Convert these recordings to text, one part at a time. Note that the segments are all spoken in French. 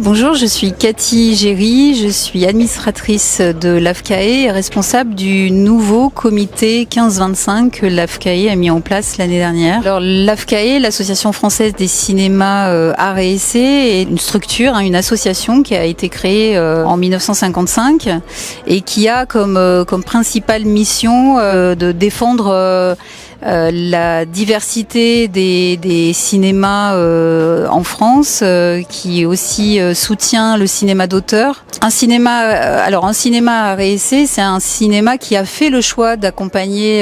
Bonjour, je suis Cathy Géry, je suis administratrice de l'AFCAE et responsable du nouveau comité 15-25 que l'AFCAE a mis en place l'année dernière. Alors l'AFCAE, l'Association française des cinémas arts et essais, est une structure, une association qui a été créée en 1955 et qui a comme principale mission de défendre la diversité des cinémas en France, qui aussi soutient le cinéma d'auteur. Un cinéma art et essai, c'est un cinéma qui a fait le choix d'accompagner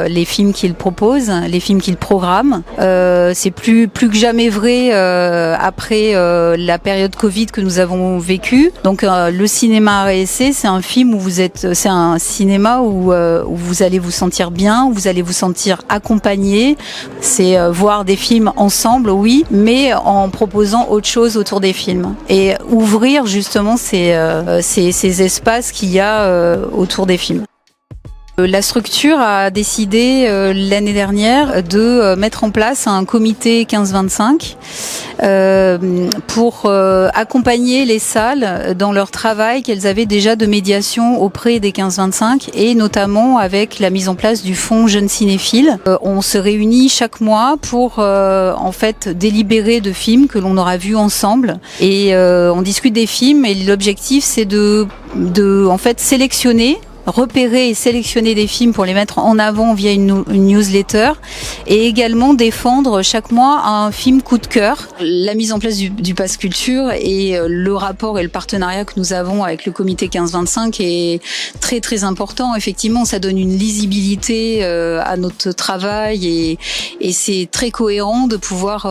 les films qu'il propose, les films qu'il programme. C'est plus que jamais vrai après la période Covid que nous avons vécue. Donc le cinéma art et essai, c'est un cinéma où vous allez vous sentir bien, où vous allez vous sentir accompagné. C'est voir des films ensemble, oui, mais en proposant autre chose autour des films et ouvrir justement ces espaces qu'il y a autour des films. La structure a décidé l'année dernière de mettre en place un comité 15-25 pour accompagner les salles dans leur travail qu'elles avaient déjà de médiation auprès des 15-25 et notamment avec la mise en place du fonds Jeunes Cinéphiles. On se réunit chaque mois pour en fait délibérer de films que l'on aura vus ensemble et on discute des films et l'objectif c'est de en fait repérer et sélectionner des films pour les mettre en avant via une newsletter et également défendre chaque mois un film coup de cœur. La mise en place du Pass Culture et le rapport et le partenariat que nous avons avec le comité 15-25 est très très important. Effectivement, ça donne une lisibilité à notre travail et c'est très cohérent de pouvoir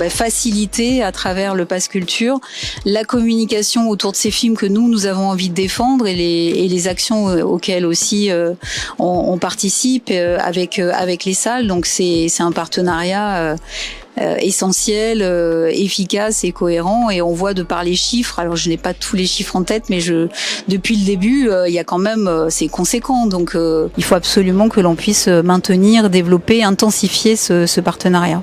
faciliter à travers le Pass Culture la communication autour de ces films que nous avons envie de défendre et les actions auxquelles aussi on participe avec les salles. Donc c'est un partenariat essentiel, efficace et cohérent, et on voit de par les chiffres, alors je n'ai pas tous les chiffres en tête, mais depuis le début il y a quand même, c'est conséquent, donc il faut absolument que l'on puisse maintenir, développer, intensifier ce partenariat.